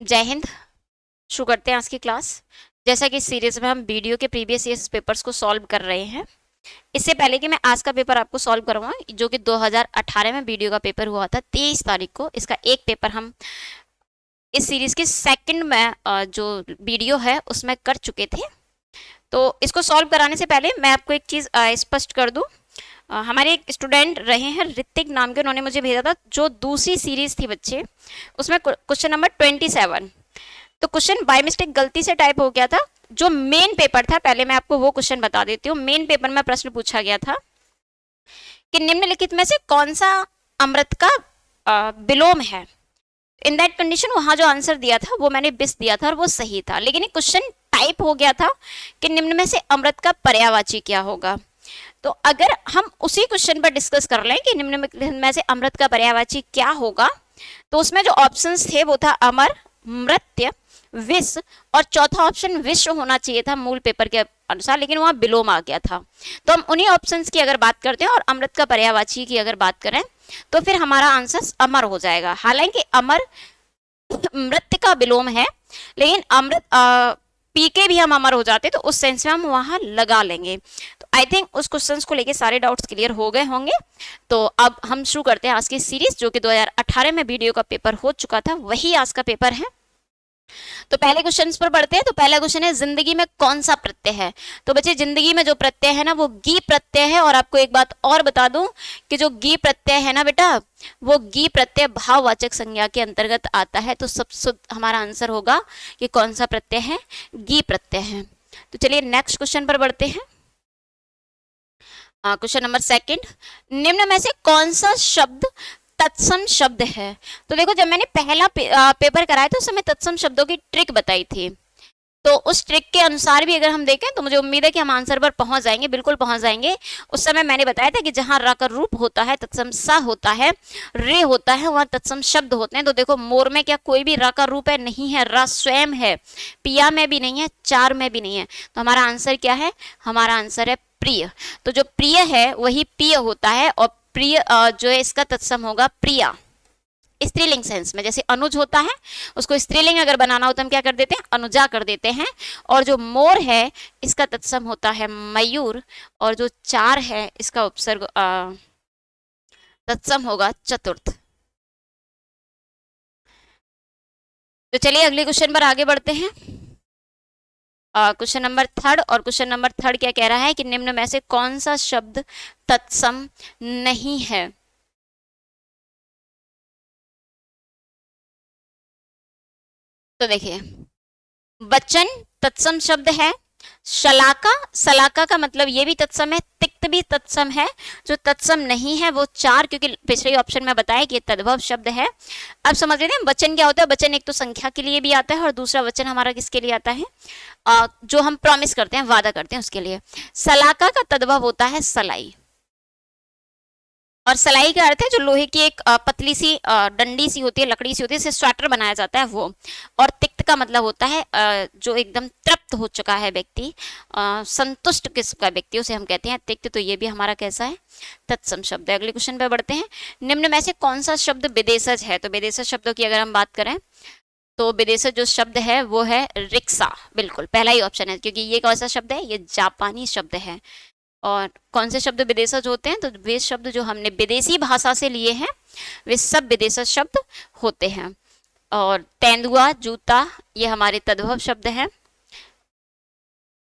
जय हिंद। शुरू करते हैं आज की क्लास। जैसा कि इस सीरीज में हम वीडियो के प्रीवियस ईयर्स पेपर्स को सॉल्व कर रहे हैं, इससे पहले कि मैं आज का पेपर आपको सॉल्व करूंगा, जो कि 2018 में वीडियो का पेपर हुआ था 23 तारीख को, इसका एक पेपर हम इस सीरीज के सेकंड में जो वीडियो है उसमें कर चुके थे। तो इसको सॉल्व कराने से पहले मैं आपको एक चीज़ स्पष्ट कर दूं। हमारे एक स्टूडेंट रहे हैं ऋतिक नाम के, उन्होंने मुझे भेजा था जो दूसरी सीरीज थी बच्चे, उसमें क्वेश्चन नंबर 27। तो क्वेश्चन बाय मिस्टेक गलती से टाइप हो गया था। जो मेन पेपर था, पहले मैं आपको वो क्वेश्चन बता देती हूँ। मेन पेपर में प्रश्न पूछा गया था कि निम्नलिखित में से कौन सा अमृत का विलोम है। इन दैट कंडीशन वहां जो आंसर दिया था वो मैंने बिस दिया था और वो सही था, लेकिन ये क्वेश्चन टाइप हो गया था कि निम्न में से अमृत का पर्यायवाची क्या होगा। तो अगर हम उसी क्वेश्चन पर डिस्कस कर लें कि निम्न में से अमृत का पर्यायवाची क्या होगा, तो उसमें जो ऑप्शंस थे वो था अमर, मृत्य, विष, और चौथा ऑप्शन विश्व होना चाहिए था मूल पेपर के अनुसार, लेकिन वहां विलोम आ गया था। तो हम उन्हीं ऑप्शंस की अगर बात करते हैं और अमृत का पर्यायवाची की अगर बात करें तो फिर हमारा आंसर अमर हो जाएगा। हालांकि अमर मृत्य का विलोम है, लेकिन अमृत पी के भी हम अमर हो जाते तो उस सेंस में हम वहां लगा लेंगे। तो आई थिंक उस क्वेश्चन को लेके सारे डाउट्स क्लियर हो गए होंगे। तो अब हम शुरू करते हैं आज की सीरीज, जो कि 2018 में वीडियो का पेपर हो चुका था, वही आज का पेपर है। तो पहले क्वेश्चन पर बढ़ते हैं। तो पहला क्वेश्चन है, जिंदगी में कौन सा प्रत्यय है। तो बच्चे, जिंदगी में जो प्रत्यय है ना वो गी प्रत्यय है। और आपको एक बात और बता दूं कि जो गी प्रत्यय है ना बेटा, वो गी प्रत्यय भाववाचक संज्ञा के अंतर्गत आता है। तो सब हमारा आंसर होगा कि कौन सा प्रत्यय है, गी प्रत्यय है। तो चलिए नेक्स्ट क्वेश्चन पर बढ़ते हैं। क्वेश्चन नंबर सेकंड, निम्न में से कौन सा शब्द तत्सम शब्द है। तो देखो, जब मैंने पहला पेपर कराया था उस समय तत्सम शब्दों की ट्रिक बताई थी। तो उस ट्रिक के अनुसार भी अगर हम देखें तो मुझे उम्मीद है कि हम आंसर पर पहुंच जाएंगे, बिल्कुल पहुंच जाएंगे। उस समय मैंने बताया था कि जहां र का रूप होता है, तत्सम सा होता है, रे होता है, वहां तत्सम शब्द होते हैं। तो देखो, मोर में क्या कोई भी र का रूप है? नहीं है, र स्वयं है। पिया में भी नहीं है, चार में भी नहीं है। तो हमारा आंसर क्या है? हमारा आंसर है प्रिय। तो जो प्रिय है वही प्रिय होता है, और प्रिय जो है इसका तत्सम होगा प्रिया। स्त्रीलिंग सेंस में, जैसे अनुज होता है उसको स्त्रीलिंग अगर बनाना हो तो हम क्या कर देते हैं? अनुजा कर देते हैं। और जो मोर है इसका तत्सम होता है मयूर, और जो चार है इसका उपसर्ग तत्सम होगा चतुर्थ। तो चलिए अगले क्वेश्चन पर आगे बढ़ते हैं। क्वेश्चन नंबर थर्ड, और क्वेश्चन नंबर थर्ड क्या कह रहा है कि निम्न में से कौन सा शब्द तत्सम नहीं है। तो देखिए, वचन तत्सम शब्द है, शलाका, सलाका का मतलब ये भी तत्सम है, तिक्त भी तत्सम है। जो तत्सम नहीं है वो चार, क्योंकि पिछले ऑप्शन में बताया कि ये तद्भव शब्द है। अब समझ लेते हैं वचन क्या होता है। वचन एक तो संख्या के लिए भी आता है, और दूसरा वचन हमारा किसके लिए आता है? जो हम प्रॉमिस करते हैं, वादा करते हैं, उसके लिए। सलाका का तद्भव होता है सलाई, और सलाई का अर्थ है जो लोहे की एक पतली सी डंडी सी होती है, लकड़ी सी होती है, इससे स्वेटर बनाया जाता है वो। और तिक्त का मतलब होता है जो एकदम तृप्त हो चुका है व्यक्ति, संतुष्ट किस्म का व्यक्ति, उसे हम कहते हैं तिक्त। तो ये भी हमारा कैसा है? तत्सम शब्द है। अगले क्वेश्चन पे बढ़ते हैं। निम्न में से कौन सा शब्द विदेशज है। तो विदेशज शब्दों की अगर हम बात करें तो विदेशज जो शब्द है वो है रिक्शा। बिल्कुल पहला ही ऑप्शन है, क्योंकि ये कौन सा शब्द है? ये जापानी शब्द है। और कौन से शब्द विदेशज होते हैं? तो वे शब्द जो हमने विदेशी भाषा से लिए हैं वे सब विदेशज शब्द होते हैं। और तेंदुआ, जूता, ये हमारे तद्भव शब्द हैं।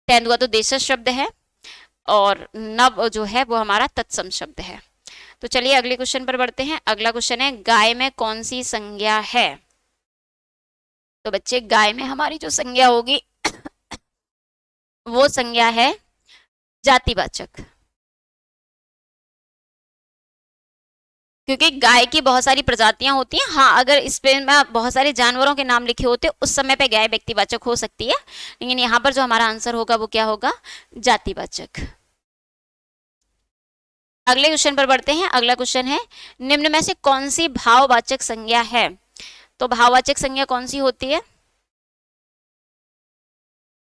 तेंदुआ तो देशज शब्द है, और नव जो है वो हमारा तत्सम शब्द है। तो चलिए अगले क्वेश्चन पर बढ़ते हैं। अगला क्वेश्चन है, गाय में कौन सी संज्ञा है। तो बच्चे, गाय में हमारी जो संज्ञा होगी वो संज्ञा है जातिवाचक, क्योंकि गाय की बहुत सारी प्रजातियां होती हैं। हाँ, अगर इस पे में बहुत सारे जानवरों के नाम लिखे होते उस समय पे गाय व्यक्तिवाचक हो सकती है, लेकिन यहाँ पर जो हमारा आंसर होगा वो क्या होगा? जातिवाचक। अगले क्वेश्चन पर बढ़ते हैं। अगला क्वेश्चन है, निम्न में से कौन सी भाववाचक संज्ञा है। तो भाववाचक संज्ञा कौन सी होती है?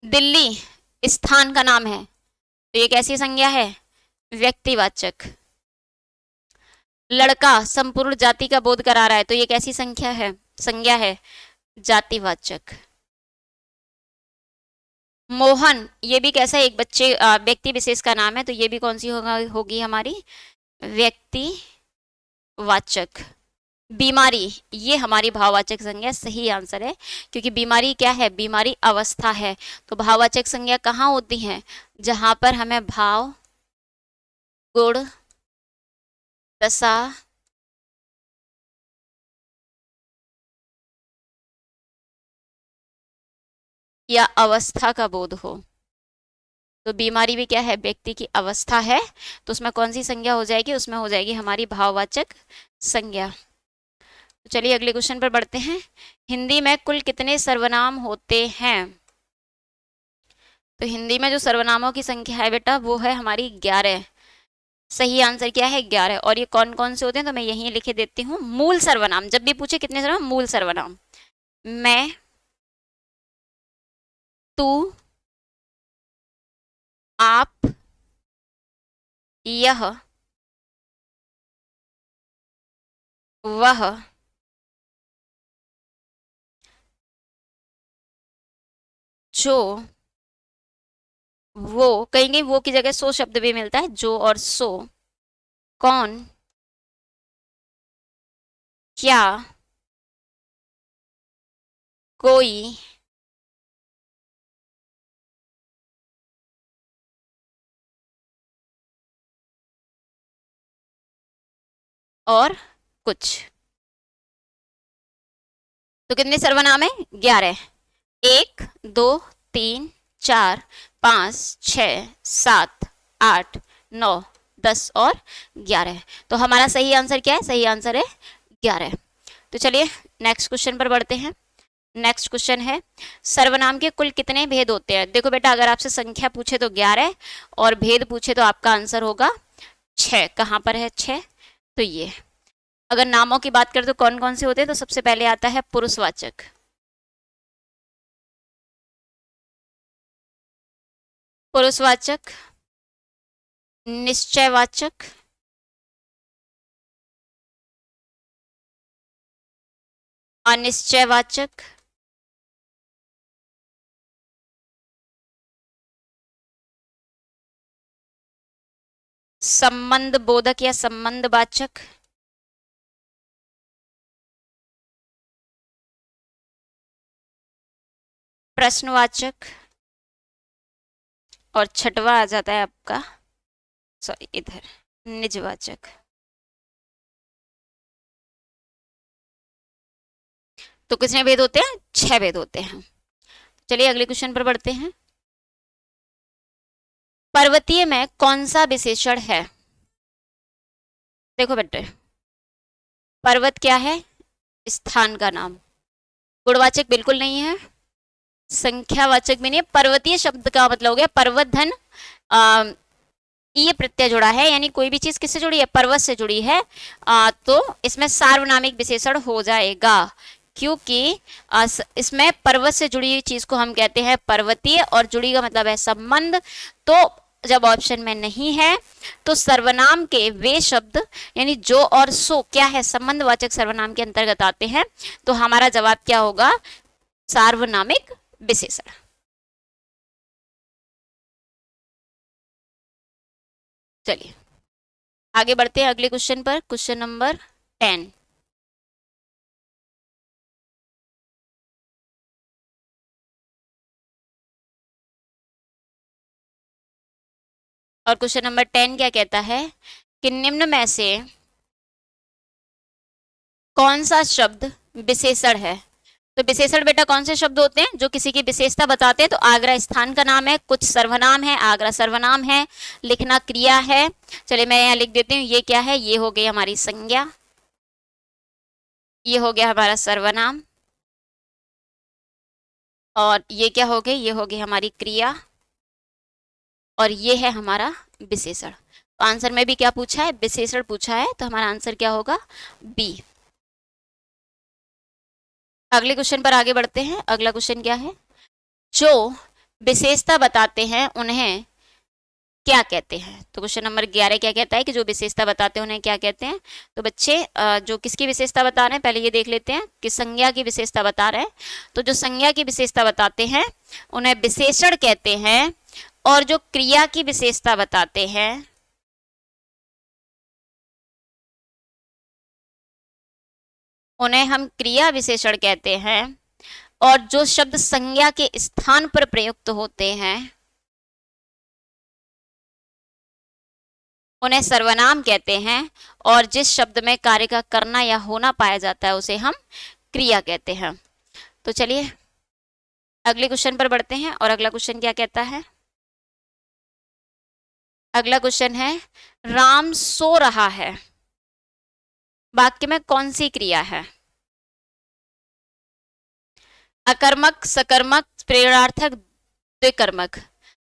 दिल्ली स्थान का नाम है, तो ये कैसी संज्ञा है? व्यक्तिवाचक। लड़का संपूर्ण जाति का बोध करा रहा है, तो ये कैसी संख्या है? संज्ञा है? जातिवाचक। मोहन, ये भी कैसा एक बच्चे व्यक्ति विशेष का नाम है, तो ये भी कौन सी होगी हमारी व्यक्तिवाचक। बीमारी, ये हमारी भाववाचक संज्ञा, सही आंसर है, क्योंकि बीमारी क्या है, बीमारी अवस्था है। तो भाववाचक संज्ञा कहाँ होती है, जहां पर हमें भाव, गुण, दशा, या अवस्था का बोध हो। तो बीमारी भी क्या है, व्यक्ति की अवस्था है, तो उसमें कौन सी संज्ञा हो जाएगी, उसमें हो जाएगी हमारी भाववाचक संज्ञा। तो चलिए अगले क्वेश्चन पर बढ़ते हैं। हिंदी में कुल कितने सर्वनाम होते हैं? तो हिंदी में जो सर्वनामों की संख्या है बेटा, वो है हमारी 11। सही आंसर क्या है, 11। और ये कौन कौन से होते हैं, तो मैं यहीं लिखे देती हूँ। मूल सर्वनाम, जब भी पूछे कितने सर्वनाम, मूल सर्वनाम। मैं, तू, आप, यह, वह, जो, वो, कहीं कहीं वो की जगह सो शब्द भी मिलता है, जो और सो। कौन, क्या, कोई, और कुछ। तो कितने सर्वनाम है, 11। 1, 2, 3, 4, 5, 6, 7, 8, 9, 10 और 11। तो हमारा सही आंसर क्या है, सही आंसर है 11। तो चलिए नेक्स्ट क्वेश्चन पर बढ़ते हैं। नेक्स्ट क्वेश्चन है, सर्वनाम के कुल कितने भेद होते हैं? देखो बेटा, अगर आपसे संख्या पूछे तो 11, और भेद पूछे तो आपका आंसर होगा 6। कहाँ पर है 6? तो ये। अगर नामों की बात करें तो कौन कौन से होते हैं, तो सबसे पहले आता है पुरुषवाचक, पुरुषवाचक, निश्चयवाचक, अनिश्चयवाचक, संबंध बोधक या संबंधवाचक, प्रश्नवाचक, और छठवा आ जाता है आपका, सॉरी इधर, निजवाचक। तो कितने भेद होते हैं, 6 भेद होते हैं। चलिए अगले क्वेश्चन पर बढ़ते हैं। पर्वतीय में कौन सा विशेषण है? देखो बेटे, पर्वत क्या है, स्थान का नाम। गुणवाचक बिल्कुल नहीं है, संख्यावाचक भी नहीं है। पर्वतीय शब्द का मतलब हो गया पर्वत धन ये प्रत्यय जुड़ा है, यानी कोई भी चीज किससे जुड़ी है, पर्वत से जुड़ी है, तो इसमें सार्वनामिक विशेषण हो जाएगा, क्योंकि इसमें पर्वत से जुड़ी हुई चीज को हम कहते हैं पर्वतीय, और जुड़ी का मतलब है संबंध। तो जब ऑप्शन में नहीं है, तो सर्वनाम के वे शब्द यानी जो और सो क्या है, संबंधवाचक सर्वनाम के अंतर्गत आते हैं। तो हमारा जवाब क्या होगा, सार्वनामिक विशेषण। चलिए आगे बढ़ते हैं अगले क्वेश्चन पर, क्वेश्चन नंबर 10। और क्वेश्चन नंबर 10 क्या कहता है कि निम्न में से कौन सा शब्द विशेषण है? तो विशेषण बेटा कौन से शब्द होते हैं जो किसी की विशेषता बताते हैं? तो आगरा स्थान का नाम है, कुछ सर्वनाम है, आगरा सर्वनाम है, लिखना क्रिया है। चलिए मैं यहाँ लिख देती हूँ, ये क्या है, ये हो गई हमारी संज्ञा, ये हो गया हमारा सर्वनाम, और ये क्या हो गई, ये हो गई हमारी क्रिया, और ये है हमारा विशेषण। तो आंसर में भी क्या पूछा है, विशेषण पूछा है, तो हमारा आंसर क्या होगा, बी। अगले क्वेश्चन पर आगे बढ़ते हैं। अगला क्वेश्चन क्या है, जो विशेषता बताते हैं उन्हें क्या कहते हैं? तो क्वेश्चन नंबर 11 क्या कहता है कि जो विशेषता बताते हैं उन्हें क्या कहते हैं? तो बच्चे जो किसकी विशेषता बता रहे हैं पहले ये देख लेते हैं कि संज्ञा की विशेषता बता रहे हैं। तो जो संज्ञा की विशेषता बताते हैं उन्हें विशेषण कहते हैं, और जो क्रिया की विशेषता बताते हैं उन्हें हम क्रिया विशेषण कहते हैं, और जो शब्द संज्ञा के स्थान पर प्रयुक्त होते हैं उन्हें सर्वनाम कहते हैं, और जिस शब्द में कार्य का करना या होना पाया जाता है उसे हम क्रिया कहते हैं। तो चलिए अगले क्वेश्चन पर बढ़ते हैं, और अगला क्वेश्चन क्या कहता है? अगला क्वेश्चन है राम सो रहा है, वाक्य में कौन सी क्रिया है? अकर्मक, सकर्मक, प्रेरणार्थक, द्विकर्मक।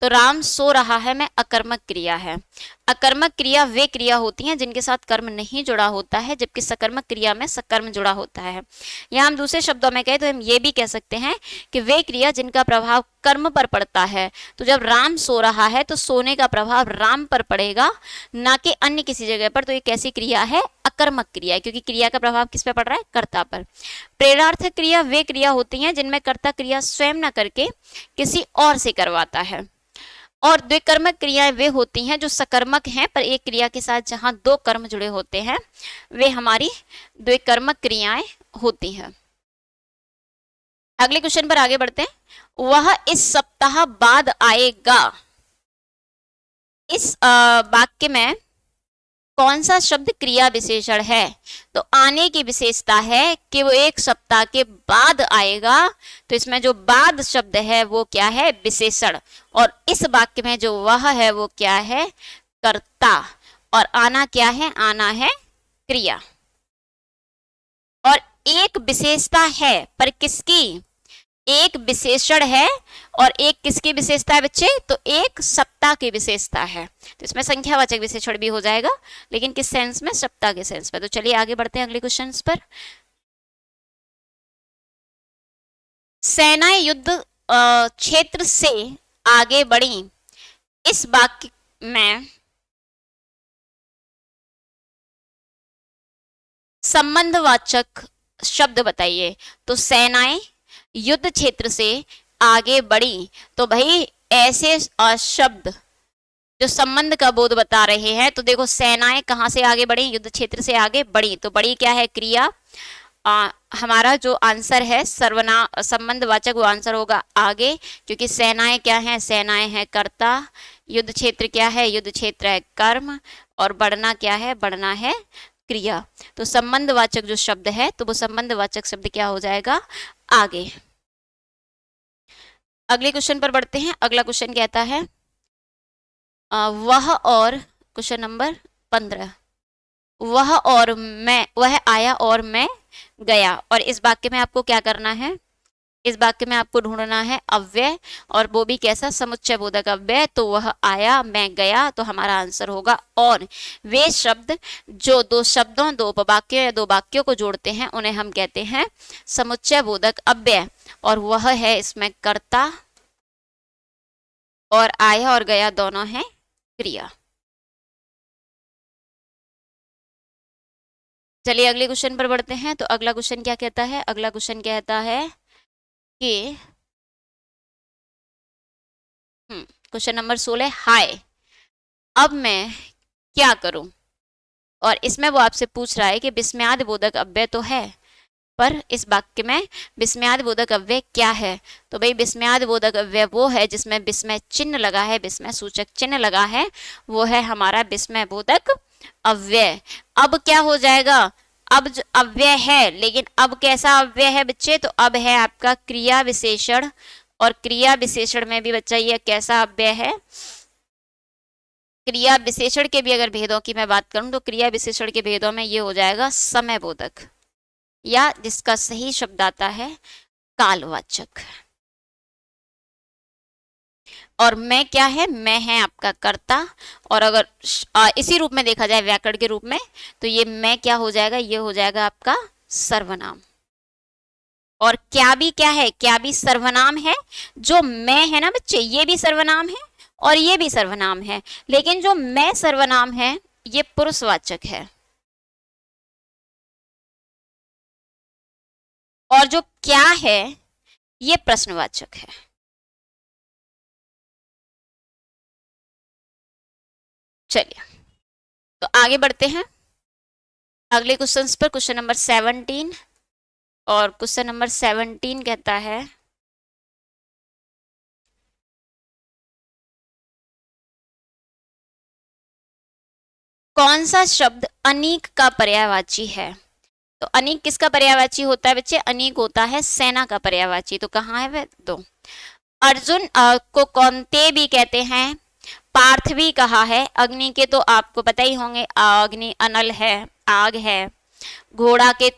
तो राम सो रहा है में अकर्मक क्रिया है। अकर्मक क्रिया वे क्रिया होती हैं जिनके साथ कर्म नहीं जुड़ा होता है, जबकि सकर्मक क्रिया में सकर्म जुड़ा होता है। या हम दूसरे शब्दों में कहें तो हम ये भी कह सकते हैं कि वे क्रिया जिनका प्रभाव कर्म पर पड़ता है। तो जब राम सो रहा है तो सोने का प्रभाव राम पर पड़ेगा, ना कि अन्य किसी जगह पर। तो ये कैसी क्रिया है? अकर्मक क्रिया है, क्योंकि क्रिया का प्रभाव किस पे पड़ रहा है? कर्ता पर। प्रेरणार्थक क्रिया वे क्रिया होती हैं जिनमें कर्ता क्रिया स्वयं न करके किसी और से करवाता है। और द्विकर्मक क्रियाएं वे होती हैं जो सकर्मक हैं, पर एक क्रिया के साथ जहां दो कर्म जुड़े होते हैं वे हमारी द्विकर्मक क्रियाएं होती हैं। अगले क्वेश्चन पर आगे बढ़ते हैं। वह इस सप्ताह बाद आएगा, इस वाक्य में कौन सा शब्द क्रिया विशेषण है? तो आने की विशेषता है कि वो एक सप्ताह के बाद आएगा, तो इसमें जो बाद शब्द है वो क्या है? विशेषण। और इस वाक्य में जो वह है वो क्या है? कर्ता। और आना क्या है? आना है क्रिया। और एक विशेषता है, पर किसकी? एक विशेषण है, और एक किसकी विशेषता है बच्चे? तो एक सप्ताह की विशेषता है। तो इसमें संख्यावाचक विशेषण भी हो जाएगा, लेकिन किस सेंस में? सप्ताह के सेंस में। तो चलिए आगे बढ़ते हैं अगले क्वेश्चन पर। सेनाएं युद्ध क्षेत्र से आगे बढ़ी, इस वाक्य में संबंधवाचक शब्द बताइए। तो सेनाएं युद्ध क्षेत्र से आगे बढ़ी, तो भाई ऐसे शब्द जो संबंध का बोध बता रहे हैं। तो देखो सेनाएं कहां से आगे बढ़ी? युद्ध क्षेत्र से आगे बढ़ी। तो बढ़ी क्या है? क्रिया। हमारा जो आंसर है सर्वनाम संबंधवाचक, वो आंसर होगा आगे, क्योंकि सेनाएं क्या है? सेनाएं है कर्ता। युद्ध क्षेत्र क्या है? युद्ध क्षेत्र है कर्म। और बढ़ना क्या है? बढ़ना है क्रिया। तो संबंधवाचक जो शब्द है तो वो संबंधवाचक शब्द क्या हो जाएगा? आगे। अगले क्वेश्चन पर बढ़ते हैं। अगला क्वेश्चन कहता है वह और क्वेश्चन नंबर 15, वह और मैं, वह आया और मैं गया। और इस वाक्य में आपको क्या करना है? इस वाक्य में आपको ढूंढना है अव्यय, और वो भी कैसा? समुच्चय बोधक अव्यय। तो वह आया, मैं गया, तो हमारा आंसर होगा और। वे शब्द जो दो शब्दों, दो उपवाक्यों या दो वाक्यों को जोड़ते हैं उन्हें हम कहते हैं समुच्चय बोधक अव्यय। और वह है इसमें कर्ता, और आया और गया दोनों है क्रिया। चलिए अगले क्वेश्चन पर बढ़ते हैं। तो अगला क्वेश्चन क्या कहता है? अगला क्वेश्चन कहता है कि क्वेश्चन नंबर 16, हाय, अब मैं क्या करूं? और इसमें वो आपसे पूछ रहा है कि विस्मयादि बोधक अव्यय तो है, पर इस वाक्य में विस्मयादि बोधक अव्यय क्या है? तो भाई विस्मयादि बोधक अव्यय वो है जिसमें विस्मय चिन्ह लगा है, विस्मय सूचक चिन्ह लगा है, वो है हमारा विस्मय बोधक अव्यय। अब क्या हो जाएगा? अब जो अव्यय है, लेकिन अब कैसा अव्यय है बच्चे? तो अब है आपका क्रिया विशेषण। और क्रिया विशेषण में भी बच्चा ये कैसा अव्यय है? क्रिया विशेषण के भी अगर भेदों की मैं बात करूं तो क्रिया विशेषण के भेदों में ये हो जाएगा समय बोधक, या जिसका सही शब्द आता है कालवाचक। और मैं क्या है? मैं है आपका कर्ता। और अगर इसी रूप में देखा जाए व्याकरण के रूप में, तो ये मैं क्या हो जाएगा? ये हो जाएगा आपका सर्वनाम। और क्या भी क्या है? क्या भी सर्वनाम है। जो मैं है ना बच्चे, ये भी सर्वनाम है, और ये भी सर्वनाम है, लेकिन जो मैं सर्वनाम है ये पुरुषवाचक है, और जो क्या है ये प्रश्नवाचक है। चलिए तो आगे बढ़ते हैं अगले क्वेश्चंस पर। क्वेश्चन नंबर 17, और क्वेश्चन नंबर 17 कहता है कौन सा शब्द अनीक का पर्यायवाची है। तो अनीक किसका पर्यायवाची होता है बच्चे, अनीक होता है सेना का पर्यायवाची। तो कहाँ है वह, दो। अर्जुन को कौनते भी कहते हैं, पार्थ भी कहा है, अग्नि के तो आपको पता ही होंगे, अग्नि अनल है, आग है, घोड़ा के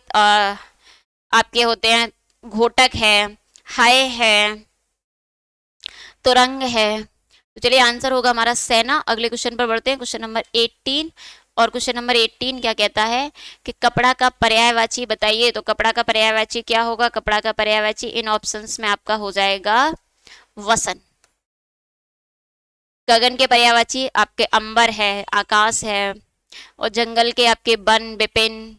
आपके होते हैं घोटक है, हय है, तुरंग है। तो चलिए आंसर होगा हमारा सेना। अगले क्वेश्चन पर बढ़ते हैं, क्वेश्चन नंबर 18, और क्वेश्चन नंबर 18 क्या कहता है कि कपड़ा का पर्यायवाची बताइए। तो कपड़ा का पर्यायवाची क्या होगा, कपड़ा का पर्यायवाची इन ऑप्शंस में आपका हो जाएगा वसन। गगन के पर्यायवाची आपके अंबर है, आकाश है, और जंगल के आपके वन, विपिन,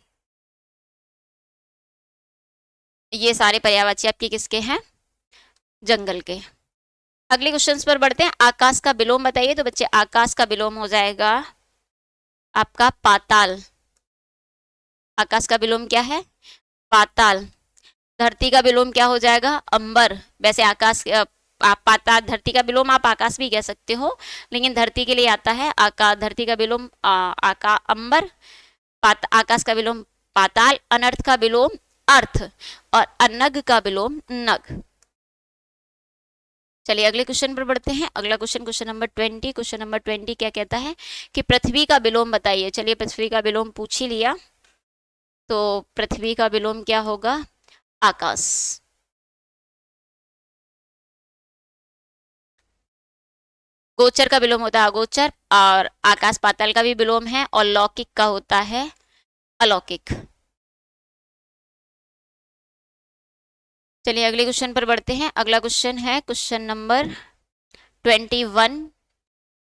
ये सारे पर्यायवाची आपके किसके हैं, जंगल के। अगले क्वेश्चंस पर बढ़ते हैं, आकाश का विलोम बताइए। तो बच्चे आकाश का विलोम हो जाएगा आपका पाताल। आकाश का विलोम क्या है, पाताल। धरती का विलोम क्या हो जाएगा, अंबर। वैसे आकाश आप पाताल, धरती का विलोम आप आकाश भी कह सकते हो, लेकिन धरती के लिए आता है आकाश। धरती का विलोम अंबर, आकाश का विलोम पाताल, अनर्थ का विलोम अर्थ, और अनग का विलोम नग। चलिए अगले क्वेश्चन पर बढ़ते हैं। अगला question, question number 20। Question number 20 क्या कहता है कि पृथ्वी का विलोम बताइए। चलिए पृथ्वी का विलोम पूछ ही लिया, तो पृथ्वी का विलोम क्या होगा, आकाश। गोचर का विलोम होता है अगोचर, और आकाश पाताल का भी विलोम है, और लौकिक का होता है अलौकिक। चलिए अगले क्वेश्चन पर बढ़ते हैं। अगला क्वेश्चन है क्वेश्चन नंबर 21।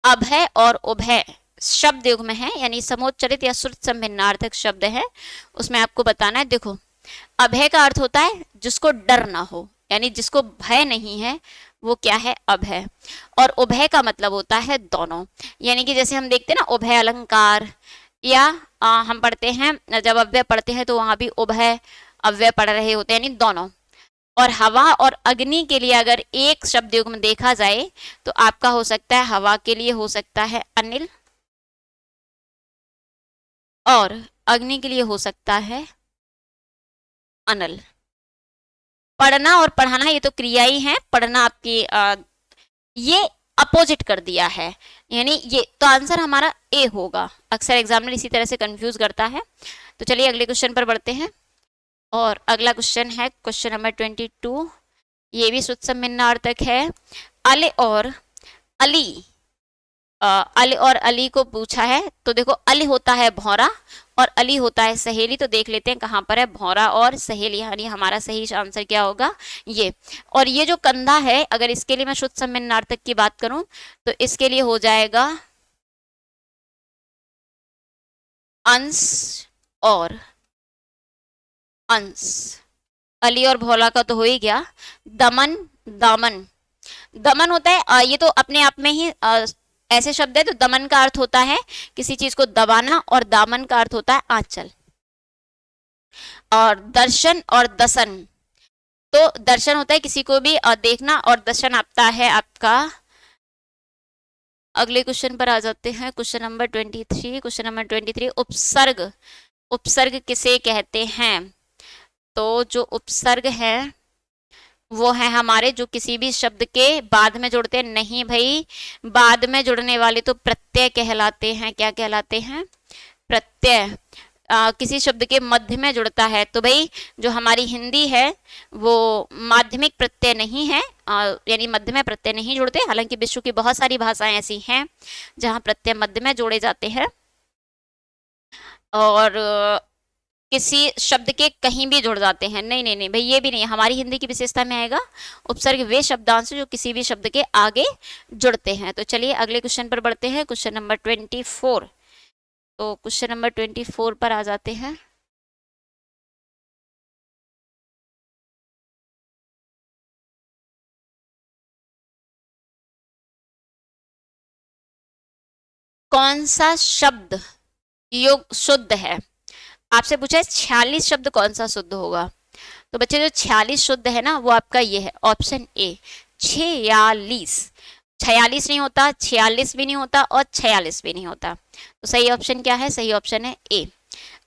अभय और उभय शब्द युग में है, यानी समोच्चरित या श्रुत संभिन्नार्थक शब्द है, उसमें आपको बताना है। देखो अभय का अर्थ होता है जिसको डर ना हो, यानी जिसको भय नहीं है, वो क्या है, अभय। और उभय का मतलब होता है दोनों, यानी कि जैसे हम देखते हैं ना उभय अलंकार, या हम पढ़ते हैं जब अव्यय पढ़ते हैं तो वहां भी उभय अव्यय पढ़ रहे होते हैं, यानी दोनों। और हवा और अग्नि के लिए अगर एक शब्द युग्म देखा जाए तो आपका हो सकता है, हवा के लिए हो सकता है अनिल, और अग्नि के लिए हो सकता है अनल। पढ़ना और पढ़ाना ये तो क्रिया ही है, पढ़ना आपकी ये अपोजिट कर दिया है, यानी ये तो आंसर हमारा ए होगा। अक्सर एग्जामिनर इसी तरह से कंफ्यूज करता है। तो चलिए अगले क्वेश्चन पर बढ़ते हैं, और अगला क्वेश्चन है क्वेश्चन नंबर 22। ये भी श्रुत संभिन्नार्थक है। अल और अली, अल और अली को पूछा है। तो देखो अल होता है भौरा, और अली होता है सहेली। तो देख लेते हैं कहाँ पर है भौरा और सहेली, यानी हमारा सही आंसर क्या होगा, ये। और ये जो कंधा है, अगर इसके लिए मैं श्रुत संभिन्नार्थक की बात करूं तो इसके लिए हो जाएगा अंश और अंश। अली और भोला का तो हो ही गया। दमन, दामन। दमन होता है ये तो अपने आप में ही ऐसे शब्द है। तो दमन का अर्थ होता है किसी चीज को दबाना, और दामन का अर्थ होता है आंचल। और दर्शन और दसन, तो दर्शन होता है किसी को भी देखना, और दर्शन आता है आपका। अगले क्वेश्चन पर आ जाते हैं, क्वेश्चन नंबर 23। क्वेश्चन नंबर 23, उपसर्ग। उपसर्ग किसे कहते हैं। तो जो उपसर्ग है वो है हमारे जो किसी भी शब्द के बाद में जुड़ते हैं। नहीं भाई, बाद में जुड़ने वाले तो प्रत्यय कहलाते हैं। क्या कहलाते हैं, प्रत्यय। किसी शब्द के मध्य में जुड़ता है। तो भाई जो हमारी हिंदी है वो माध्यमिक प्रत्यय नहीं है, यानी मध्य में प्रत्यय नहीं जुड़ते। हालांकि विश्व की बहुत सारी भाषाएं ऐसी हैं जहां प्रत्यय मध्य में जोड़े जाते हैं। और किसी शब्द के कहीं भी जुड़ जाते हैं। नहीं नहीं नहीं भाई, ये भी नहीं, हमारी हिंदी की विशेषता में आएगा उपसर्ग वे शब्दांश जो किसी भी शब्द के आगे जुड़ते हैं। तो चलिए अगले क्वेश्चन पर बढ़ते हैं, क्वेश्चन नंबर 24। तो क्वेश्चन नंबर 24 पर आ जाते हैं। कौन सा शब्द योग शुद्ध है? आपसे पूछा है 46 शब्द कौन सा शुद्ध होगा। तो बच्चे जो 46 शुद्ध है ना वो आपका ये है ऑप्शन ए 46। 46 नहीं होता, 46 भी नहीं होता और 46 भी नहीं होता। तो सही ऑप्शन क्या है? सही ऑप्शन है ए।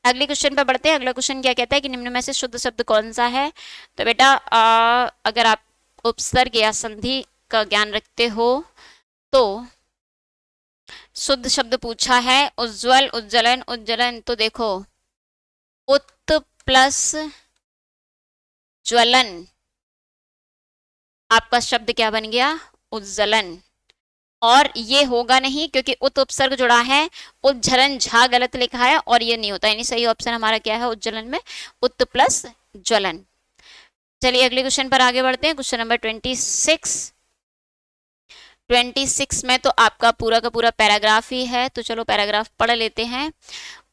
अगले क्वेश्चन पर बढ़ते हैं। अगला क्वेश्चन क्या कहता है कि निम्न में से शुद्ध शब्द कौन सा है? तो बेटा अगर आप उपसर्ग या संधि का ज्ञान रखते हो तो शुद्ध शब्द पूछा है उज्जवल, उज्जवलन, उज्जवलन। तो देखो उत प्लस ज्वलन, आपका शब्द क्या बन गया? उज्जवलन। और ये होगा नहीं क्योंकि उत उपसर्ग जुड़ा है, उज्जलन झा गलत लिखा है और ये नहीं होता, यानी सही ऑप्शन हमारा क्या है? उज्जवलन में उत प्लस ज्वलन। चलिए अगले क्वेश्चन पर आगे बढ़ते हैं, क्वेश्चन नंबर 26। 26 में तो आपका पूरा का पूरा पैराग्राफ ही है, तो चलो पैराग्राफ पढ़ लेते हैं।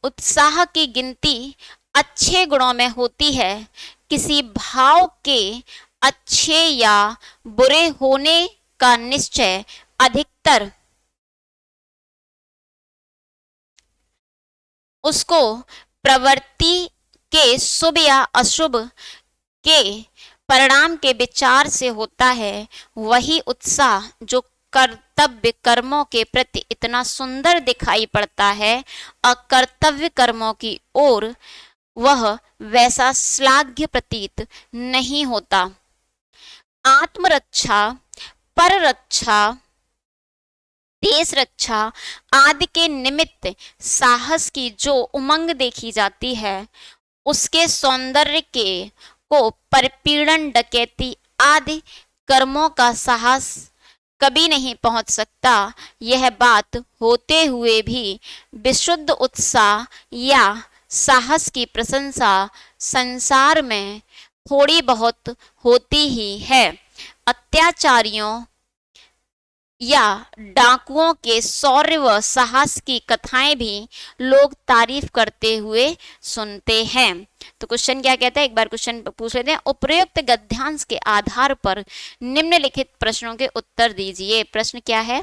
उत्साह की गिनती अच्छे गुणों में होती है, किसी भाव के अच्छे या बुरे होने का निश्चय अधिकतर उसको प्रवृत्ति के शुभ या अशुभ के परिणाम के विचार से होता है। वही उत्साह जो कर्तव्य कर्मों के प्रति इतना सुंदर दिखाई पड़ता है, अकर्तव्य कर्मों की ओर वह वैसा श्लाघ्य प्रतीत नहीं होता। आत्मरक्षा, पररक्षा, देश रक्षा आदि के निमित्त साहस की जो उमंग देखी जाती है, उसके सौंदर्य के को परपीड़न, डकैती आदि कर्मों का साहस कभी नहीं पहुंच सकता। यह बात होते हुए भी विशुद्ध उत्साह या साहस की प्रशंसा संसार में थोड़ी बहुत होती ही है। अत्याचारियों या डाकुओं के शौर्य व साहस की कथाएं भी लोग तारीफ करते हुए सुनते हैं। तो क्वेश्चन क्या कहता है, एक बार क्वेश्चन पूछ लेते हैं। उपयुक्त गद्यांश के आधार पर निम्नलिखित प्रश्नों के उत्तर दीजिए। प्रश्न क्या है?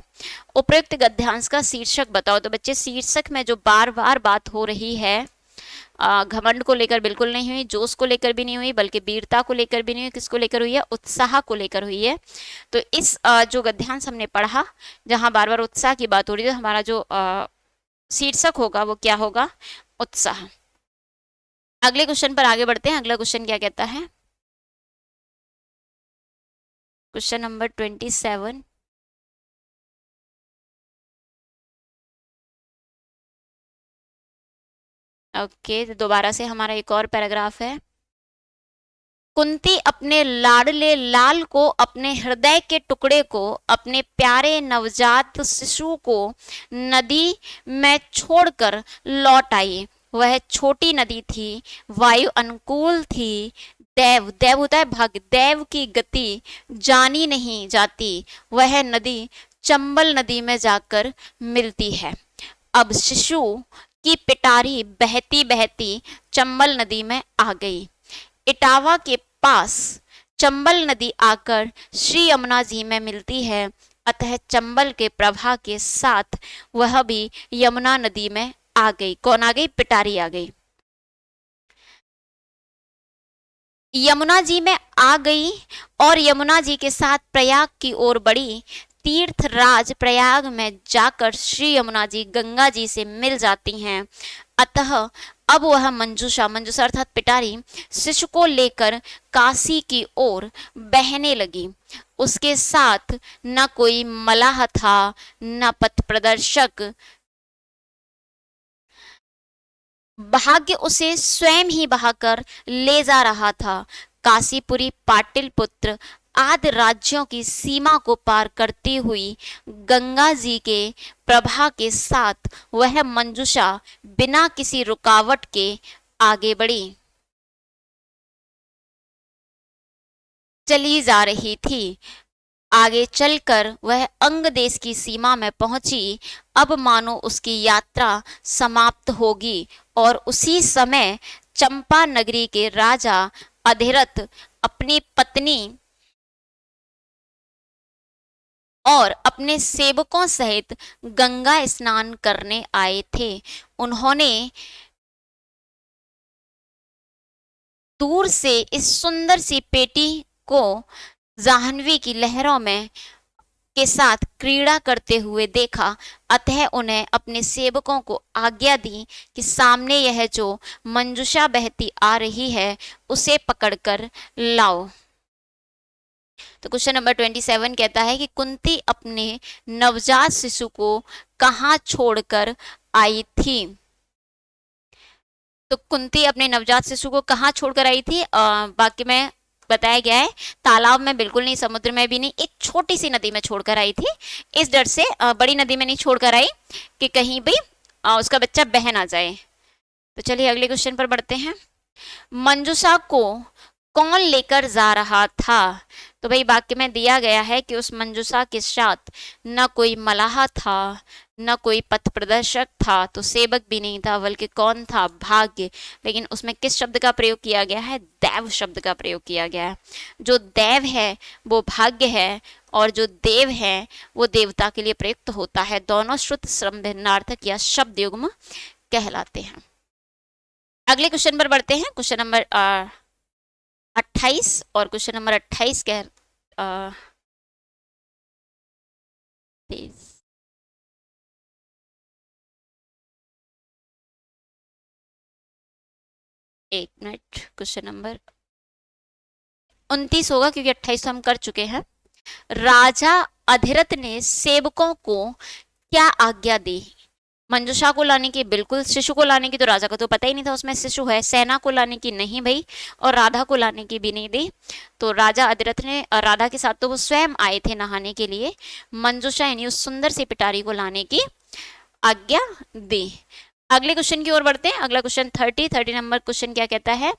उपयुक्त गद्यांश का शीर्षक बताओ। तो बच्चे शीर्षक में जो बार बार बात हो रही है, घमंड को लेकर बिल्कुल नहीं हुई, जोश को लेकर भी नहीं हुई, बल्कि वीरता को लेकर भी नहीं हुई। किसको लेकर हुई है? उत्साह को लेकर हुई है। तो इस जो गद्यांश हमने पढ़ा जहां बार बार उत्साह की बात हो रही है, तो हमारा जो शीर्षक होगा वो क्या होगा? उत्साह। अगले क्वेश्चन पर आगे बढ़ते हैं। अगला क्वेश्चन क्या कहता है? Question number 27। ओके, तो दोबारा से हमारा एक और पैराग्राफ है। कुंती अपने लाडले लाल को, अपने हृदय के टुकड़े को, अपने प्यारे नवजात शिशु को नदी में छोड़कर लौट आई। वह छोटी नदी थी, वायु अनुकूल थी, देव, देव होता है भाग्य, देव की गति जानी नहीं जाती। वह नदी चंबल नदी में जाकर मिलती है। अब शिशु की पिटारी बहती बहती चंबल नदी में आ गई। इटावा के पास चंबल नदी आकर श्री यमुना जी में मिलती है, अतः चंबल के प्रवाह के साथ वह भी यमुना नदी में आ गई। कौन आ गई? पिटारी आ गई। यमुना जी में आ गई और यमुना जी के साथ प्रयाग की ओर बढ़ी। तीर्थराज प्रयाग में जाकर श्री यमुना जी गंगा जी से मिल जाती हैं। अतः अब वह मंजूषा, मंजूषा अर्थात पिटारी, शिशु को लेकर काशी की ओर बहने लगी। उसके साथ न कोई मलाह था, न पथ प्रदर्शक। भाग्य उसे स्वयं ही बहाकर ले जा रहा था। काशीपुरी, पाटिलपुत्र आदि राज्यों की सीमा को पार करती हुई गंगा जी के प्रवाह के साथ वह मंजूषा बिना किसी रुकावट के आगे बढ़ी, चली जा रही थी। आगे चलकर वह अंग देश की सीमा में पहुंची। अब मानो उसकी यात्रा समाप्त होगी और उसी समय चंपा नगरी के राजा अधिरथ अपनी पत्नी और अपने सेवकों सहित गंगा स्नान करने आए थे। उन्होंने दूर से इस सुंदर सी पेटी को जाह्नवी की लहरों में के साथ क्रीड़ा करते हुए देखा। अतः उन्हें अपने सेवकों को आज्ञा दी कि सामने यह जो मंजुषा बहती आ रही है उसे पकड़कर लाओ। तो क्वेश्चन नंबर 27 कहता है कि कुंती अपने नवजात शिशु को कहाँ छोड़कर आई थी। तो कुंती अपने नवजात शिशु को कहाँ छोड़कर आई थी? वाक्य में बताया गया है तालाब में बिल्कुल नहीं, समुद्र में भी नहीं, एक छोटी सी नदी में छोड़कर आई थी। इस डर से बड़ी नदी में नहीं छोड़कर आई कि कहीं भी उसका बच्चा बह ना जाए। तो चलिए अगले क्वेश्चन पर बढ़ते हैं। मंजुषा को कौन लेकर जा रहा था? तो भाई वाक्य में दिया गया है कि उस मंजुषा के साथ न कोई मलाह था, न कोई पथ प्रदर्शक था, तो सेवक भी नहीं था, बल्कि कौन था? भाग्य। लेकिन उसमें किस शब्द का प्रयोग किया गया है? दैव शब्द का प्रयोग किया गया है। जो दैव है वो भाग्य है और जो देव है वो देवता के लिए प्रयुक्त होता है। दोनों श्रुत श्रम भिन्नार्थक या शब्द युग्म कहलाते हैं। अगले क्वेश्चन पर बढ़ते हैं। क्वेश्चन नंबर 28 और क्वेश्चन नंबर 28 कह 1 मिनट, क्वेश्चन नंबर 29 होगा क्योंकि 28 तो हम कर चुके हैं। राजा अधिरथ ने सेवकों को क्या आज्ञा दी? मंजुषा को लाने की, बिल्कुल। शिशु को लाने की तो राजा को तो पता ही नहीं था उसमें शिशु है। सेना को लाने की नहीं भाई, और राधा को लाने की भी नहीं दी। तो राजा अधिरथ ने राधा के साथ तो वो स्वयं आए थे नहाने के लिए, मंजुषा यानी उस सुंदर सी पिटारी को लाने की आज्ञा दी। अगले क्वेश्चन की ओर बढ़ते हैं। अगला क्वेश्चन 30 नंबर क्वेश्चन क्या कहता है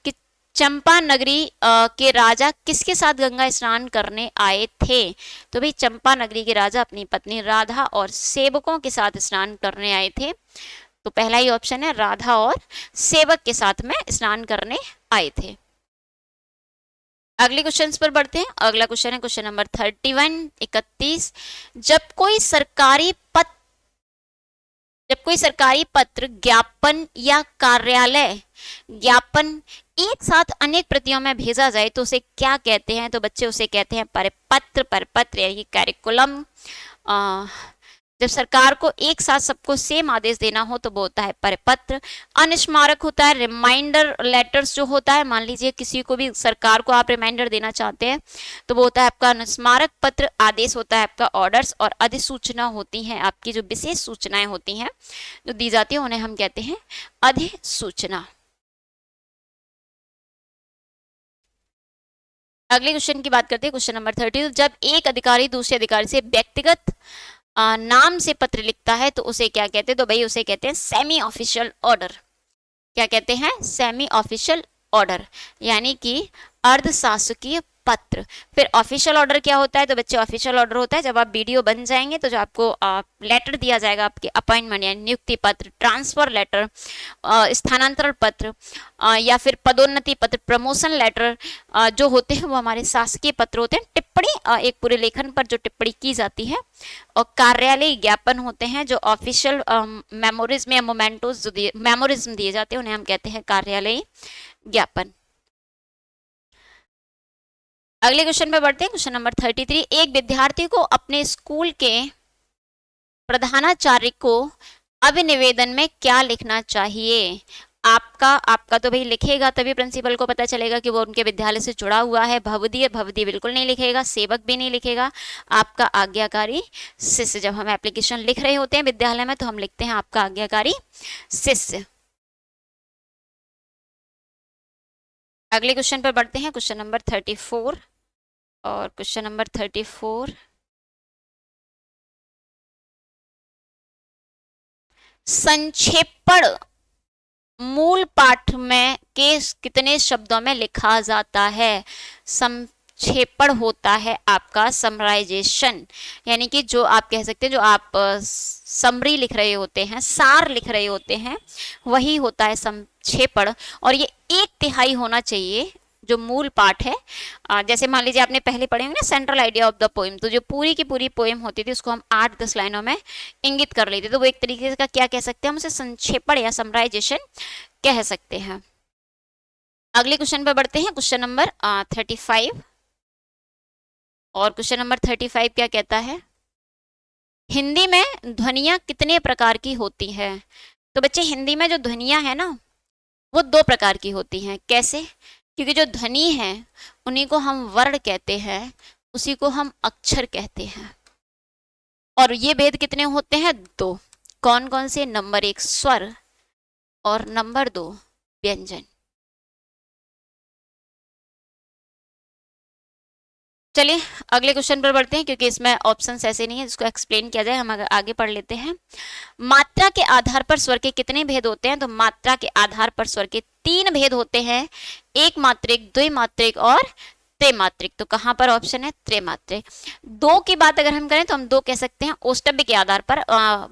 कि चंपा नगरी के राजा किसके साथ गंगा स्नान करने आए थे? तो भाई चंपा नगरी के राजा अपनी पत्नी राधा और सेवकों के साथ स्नान करने आए थे। तो पहला ही ऑप्शन है, राधा और सेवक के साथ में स्नान करने आए थे। अगले क्वेश्चन पर बढ़ते हैं। अगला क्वेश्चन है क्वेश्चन नंबर 31। जब कोई सरकारी पत्र, ज्ञापन या कार्यालय ज्ञापन एक साथ अनेक प्रतियों में भेजा जाए तो उसे क्या कहते हैं? तो बच्चे उसे कहते हैं परिपत्र। परिपत्र यानी कार्यकुलम। जब सरकार को एक साथ सबको सेम आदेश देना हो तो वो होता है परिपत्र। अनुस्मारक होता है रिमाइंडर लेटर्स जो होता है, मान लीजिए किसी को भी सरकार को आप रिमाइंडर देना चाहते हैं तो वो होता है आपका अनुस्मारक पत्र। आदेश होता है आपका ऑर्डर्स, और अधिसूचना होती है आपकी जो विशेष सूचनाएं होती हैं जो दी जाती है उन्हें हम कहते हैं अधिसूचना। अगले क्वेश्चन की बात करते हैं। Question number 30। जब एक अधिकारी दूसरे अधिकारी से व्यक्तिगत नाम से पत्र लिखता है तो उसे क्या कहते हैं? तो भाई उसे कहते हैं सेमी ऑफिशियल ऑर्डर। क्या कहते हैं? सेमी ऑफिशियल ऑर्डर, यानी कि अर्धशासकीय पत्र। फिर ऑफिशियल ऑर्डर क्या होता है? तो बच्चे ऑफिशियल ऑर्डर होता है जब आप बीडीओ बन जाएंगे तो जो आपको लेटर दिया जाएगा, आपके अपॉइंटमेंट यानी नियुक्ति पत्र, ट्रांसफर लेटर, स्थानांतरण पत्र, या फिर पदोन्नति पत्र, प्रमोशन लेटर जो होते हैं वो हमारे शासकीय पत्र होते हैं। टिप्पणी, एक पूरे लेखन पर जो टिप्पणी की जाती है। और कार्यालय ज्ञापन होते हैं जो ऑफिशियल मेमोरिज्म या मोमेंटोज जो मेमोरिज्म दिए जाते हैं उन्हें हम कहते हैं कार्यालय ज्ञापन। अगले क्वेश्चन पे बढ़ते हैं। Question number 33। एक विद्यार्थी को अपने स्कूल के प्रधानाचार्य को अभिनिवेदन में क्या लिखना चाहिए? आपका तो भाई लिखेगा तभी प्रिंसिपल को पता चलेगा कि वो उनके विद्यालय से जुड़ा हुआ है। भवदीय बिल्कुल नहीं लिखेगा, सेवक भी नहीं लिखेगा। आपका आज्ञाकारी शिष्य। जब हम एप्लीकेशन लिख रहे होते हैं विद्यालय में तो हम लिखते हैं आपका आज्ञाकारी शिष्य। अगले क्वेश्चन पर बढ़ते हैं। क्वेश्चन नंबर 34 और क्वेश्चन नंबर 34 संक्षेपण मूल पाठ में के कितने शब्दों में लिखा जाता है? संक्षेपण होता है आपका समराइजेशन, यानी कि जो आप कह सकते हैं, जो आप समरी लिख रहे होते हैं, सार लिख रहे होते हैं, वही होता है संक्षेपण। और ये 1/3 होना चाहिए जो मूल पाठ है। जैसे मान लीजिए आपने पहले पढ़े होंगे ना central idea of the poem, तो जो पूरी की पूरी पोएम होती थी उसको हम 8-10 लाइनों में इंगित कर लेते, तो वो एक तरीके का क्या कह सकते हैं, हम उसे संक्षेपण या समराइजेशन कह सकते हैं। अगले क्वेश्चन पर बढ़ते हैं, क्वेश्चन नंबर 35। और क्वेश्चन नंबर 35 क्या कहता है? हिंदी में ध्वनियां कितने प्रकार की होती है? तो बच्चे हिंदी में जो ध्वनियां है ना, वो 2 प्रकार की होती हैं। कैसे? क्योंकि जो ध्वनि है उन्हीं को हम वर्ण कहते हैं, उसी को हम अक्षर कहते हैं। और ये भेद कितने होते हैं? 2। कौन कौन से? नंबर 1 स्वर और नंबर 2 व्यंजन। चलिए अगले क्वेश्चन पर बढ़ते हैं, क्योंकि इसमें ऑप्शंस ऐसे नहीं है जिसको एक्सप्लेन किया जाए, हम आगे पढ़ लेते हैं। मात्रा के आधार पर स्वर के कितने भेद होते हैं? तो मात्रा के आधार पर स्वर के 3 भेद होते हैं, एक मात्रिक, द्विमात्रिक और त्रिमात्रिक। तो कहां पर ऑप्शन है? त्रिमात्रिक। 2 की बात अगर हम करें तो हम 2 कह सकते हैं ओष्टव्य के आधार पर,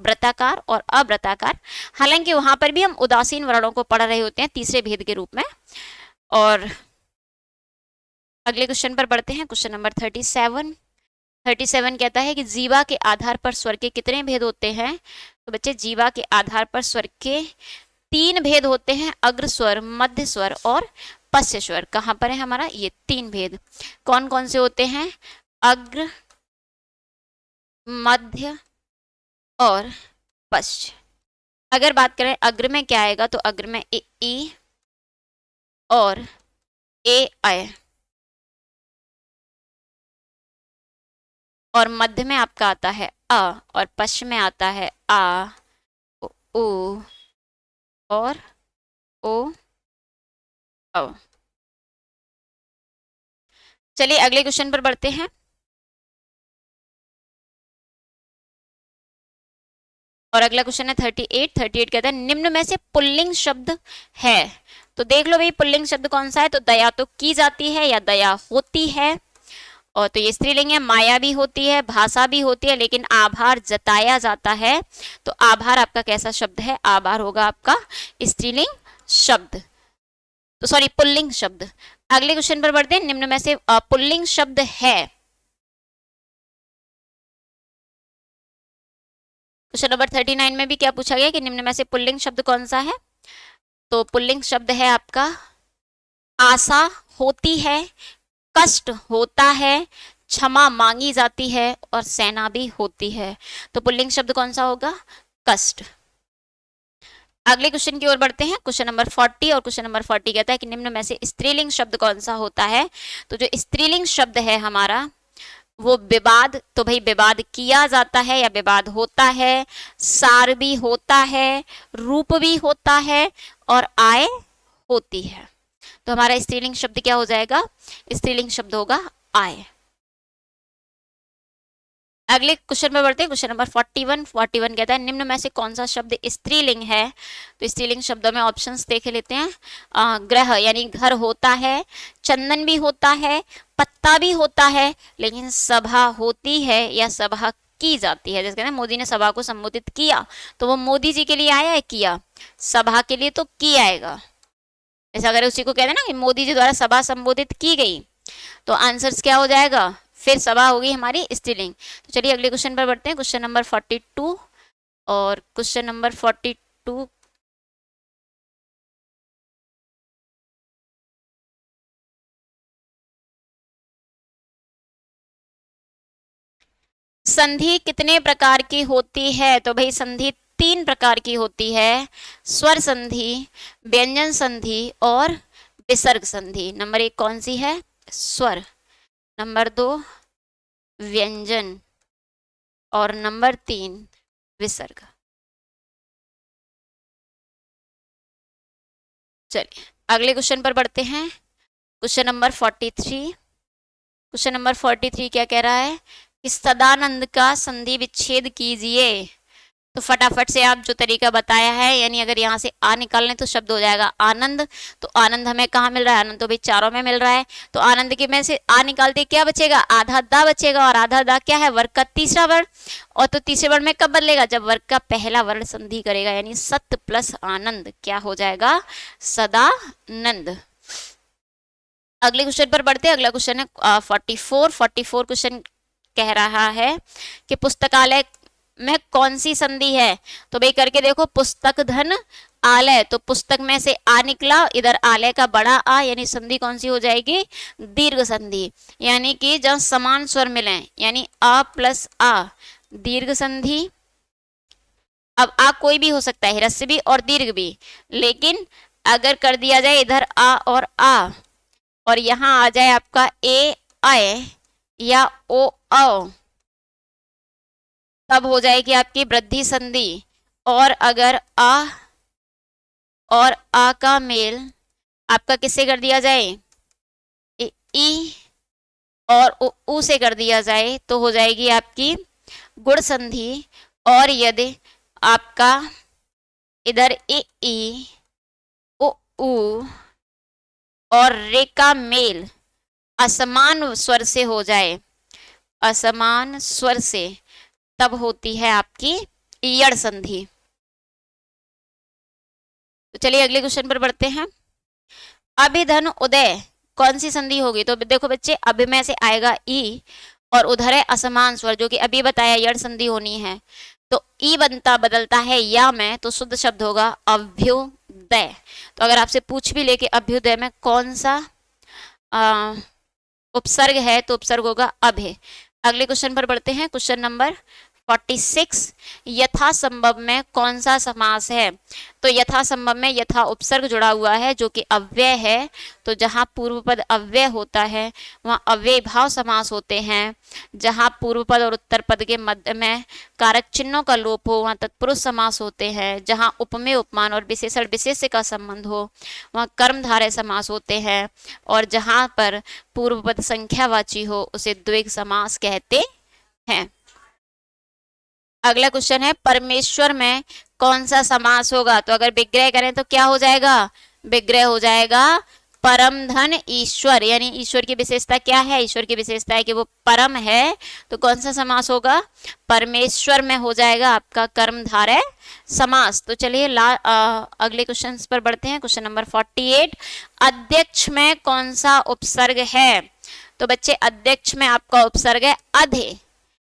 वृत्ताकार और अवृत्ताकार। हालांकि वहां पर भी हम उदासीन वर्णों को पढ़ रहे होते हैं तीसरे भेद के रूप में। और अगले क्वेश्चन पर बढ़ते हैं, क्वेश्चन नंबर 37 कहता है कि जीवा के आधार पर स्वर के कितने भेद होते हैं? तो बच्चे जीवा के आधार पर स्वर के 3 भेद होते हैं, अग्र स्वर, मध्य स्वर और पश्च स्वर। कहां पर है हमारा ये 3 भेद? कौन कौन से होते हैं? अग्र, मध्य और पश्च। अगर बात करें अग्र में क्या आएगा, तो अग्र में ए ई और ए आय, और मध्य में आपका आता है अ, और पश्चिम में आता है आ, उ और ओ, औ। चलिए अगले क्वेश्चन पर बढ़ते हैं। और अगला क्वेश्चन है 38 कहता है निम्न में से पुल्लिंग शब्द है। तो देख लो भाई पुल्लिंग शब्द कौन सा है? तो दया तो की जाती है या दया होती है, और तो ये स्त्रीलिंग है। माया भी होती है, भाषा भी होती है, लेकिन आभार जताया जाता है। तो आभार आपका कैसा शब्द है? आभार होगा आपका स्त्रीलिंग शब्द, तो सॉरी पुल्लिंग शब्द। अगले क्वेश्चन पर बढ़ते हैं, निम्न में से पुल्लिंग शब्द है। क्वेश्चन नंबर 39 में भी क्या पूछा गया कि निम्न में से पुल्लिंग शब्द कौन सा है? तो पुल्लिंग शब्द है आपका आशा होती है, कष्ट होता है, क्षमा मांगी जाती है और सेना भी होती है। तो पुल्लिंग शब्द कौन सा होगा? कष्ट। अगले क्वेश्चन की ओर बढ़ते हैं, क्वेश्चन नंबर 40। और क्वेश्चन नंबर 40 कहता है कि निम्न में से स्त्रीलिंग शब्द कौन सा होता है? तो जो स्त्रीलिंग शब्द है हमारा वो विवाद, तो भाई विवाद किया जाता है या विवाद होता है, सार भी होता है, रूप भी होता है और आय होती है। तो हमारा स्त्रीलिंग शब्द क्या हो जाएगा? स्त्रीलिंग शब्द होगा आय। अगले क्वेश्चन में बढ़ते हैं, क्वेश्चन नंबर 41 कहता है निम्न में से कौन सा शब्द स्त्रीलिंग है? तो स्त्रीलिंग शब्दों में ऑप्शंस देख लेते हैं। ग्रह यानी घर होता है, चंदन भी होता है, पत्ता भी होता है, लेकिन सभा होती है या सभा की जाती है। जैसे कहते हैं मोदी ने सभा को संबोधित किया, तो वो मोदी जी के लिए आया है किया, सभा के लिए तो की आएगा। ऐसा अगर उसी को कहते हैं ना कि मोदी जी द्वारा सभा संबोधित की गई, तो आंसर्स क्या हो जाएगा? फिर सभा होगी हमारी स्त्रीलिंग। तो चलिए अगले क्वेश्चन पर बढ़ते हैं, क्वेश्चन नंबर 42। और क्वेश्चन नंबर 42 संधि कितने प्रकार की होती है? तो भाई संधि 3 प्रकार की होती है, स्वर संधि, व्यंजन संधि और विसर्ग संधि। नंबर 1 कौन सी है? स्वर, नंबर 2 व्यंजन और नंबर 3 विसर्ग। चलिए अगले क्वेश्चन पर बढ़ते हैं, क्वेश्चन नंबर 43। क्वेश्चन नंबर 43 क्या कह रहा है कि सदानंद का संधि विच्छेद कीजिए। तो फटाफट से आप जो तरीका बताया है, यानी अगर यहाँ से आ निकालने तो शब्द हो जाएगा आनंद। तो आनंद हमें कहाँ मिल रहा है? आनंद तो भाई चारों में मिल रहा है। तो आनंद के में से आ निकालते क्या बचेगा? आधा दा बचेगा, और आधा दा क्या है? वर्ग का तीसरा वर्ण। और तो तीसरे वर्ण में कब बदलेगा? जब वर्ग का पहला वर्ण संधि करेगा, यानी सत प्लस आनंद क्या हो जाएगा? सदानंद। अगले क्वेश्चन पर बढ़ते हैं। अगला क्वेश्चन है 44 क्वेश्चन कह रहा है कि पुस्तकालय में कौन सी संधि है? तो भाई करके देखो, पुस्तक धन आलय, तो पुस्तक में से आ निकला, इधर आलय का बड़ा आ, यानी संधि कौन सी हो जाएगी? दीर्घ संधि, यानी कि जब समान स्वर मिले, यानी आ प्लस आ, दीर्घ संधि। अब आ कोई भी हो सकता है, ह्रस्व भी और दीर्घ भी, लेकिन अगर कर दिया जाए इधर आ और यहां आ जाए आपका ए आय या ओ औ, तब हो जाएगी आपकी वृद्धि संधि। और अगर आ और आ का मेल आपका किससे कर दिया जाए? ई और उ से कर दिया जाए, तो हो जाएगी आपकी गुण संधि। और यदि आपका इधर ई उ और रे का मेल असमान स्वर से हो जाए, असमान स्वर से, तब होती है आपकी यड़ संधि। तो चलिए अगले क्वेश्चन पर बढ़ते हैं। अभिधन उदय कौन सी संधि होगी? तो देखो बच्चे, अभि में से आएगा ई और उधर है असमान स्वर, जो कि अभी बताया यड़ संधि होनी है। तो ई बनता बदलता है या में, तो शुद्ध शब्द होगा अभ्युदय। तो अगर आपसे पूछ भी ले कि अभ्युदय में कौन सा उपसर्ग है, तो उपसर्ग होगा अभे। अगले क्वेश्चन पर बढ़ते हैं। क्वेश्चन नंबर 46, यथासंभव में कौन सा समास है? तो यथासंभव में यथा उपसर्ग जुड़ा हुआ है, जो कि अव्यय है। तो जहां पूर्व पद अव्यय होता है वहां अव्यय भाव समास होते हैं। जहां पूर्व पद और उत्तर पद के मध्य में कारक चिन्हों का लोप हो वहां तत्पुरुष समास होते हैं। जहां उपमेय उपमान और विशेषण विशेष्य का संबंध हो वहां कर्मधारय समास होते हैं। और जहां पर पूर्व पद संख्यावाची हो उसे द्विग समास कहते हैं। अगला क्वेश्चन है, परमेश्वर में कौन सा समास होगा? तो अगर विग्रह करें तो क्या हो जाएगा? विग्रह हो जाएगा परम धन ईश्वर, यानी ईश्वर की विशेषता क्या है? ईश्वर की विशेषता है कि वो परम है। तो कौन सा समास होगा? परमेश्वर में हो जाएगा आपका कर्मधारय समास। तो चलिए अगले क्वेश्चन पर बढ़ते हैं। क्वेश्चन नंबर 48, अध्यक्ष में कौन सा उपसर्ग है? तो बच्चे अध्यक्ष में आपका उपसर्ग है अधे।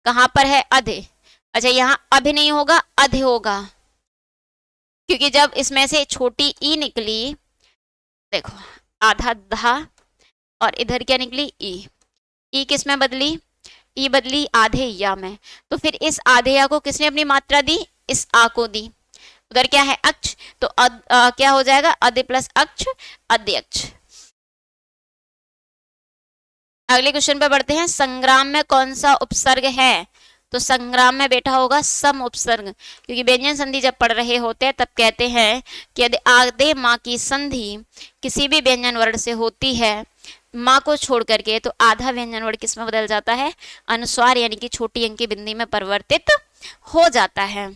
कहां पर है? अधे। अच्छा, यहां अभि नहीं होगा, अधे होगा, क्योंकि जब इसमें से छोटी ई निकली, देखो आधा धा और इधर क्या निकली? ई किस में बदली? ई बदली आधे या में। तो फिर इस आधे या को किसने अपनी मात्रा दी? इस आ को दी। उधर क्या है? अक्ष। तो क्या हो जाएगा? अधे प्लस अक्ष, अध्यक्ष। अगले क्वेश्चन पे बढ़ते हैं। संग्राम में कौन सा उपसर्ग है? तो संग्राम में बैठा होगा सम उपसर्ग, क्योंकि व्यंजन संधि जब पढ़ रहे होते हैं तब कहते हैं कि यदि आधे माँ की संधि किसी भी व्यंजन वर्ण से होती है माँ को छोड़ करके, तो आधा व्यंजन वर्ण किस में बदल जाता है? अनुस्वार, यानी कि छोटी अंक की बिंदी में परिवर्तित हो जाता है।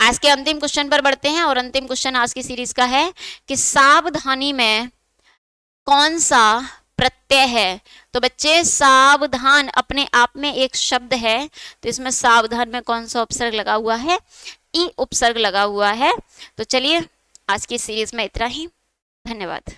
आज के अंतिम क्वेश्चन पर बढ़ते हैं, और अंतिम क्वेश्चन आज की सीरीज का है कि सावधानी में कौन सा प्रत्यय है? तो बच्चे सावधान अपने आप में एक शब्द है, तो इसमें सावधान में कौन सा उपसर्ग लगा हुआ है? ई उपसर्ग लगा हुआ है। तो चलिए आज की सीरीज में इतना ही। धन्यवाद।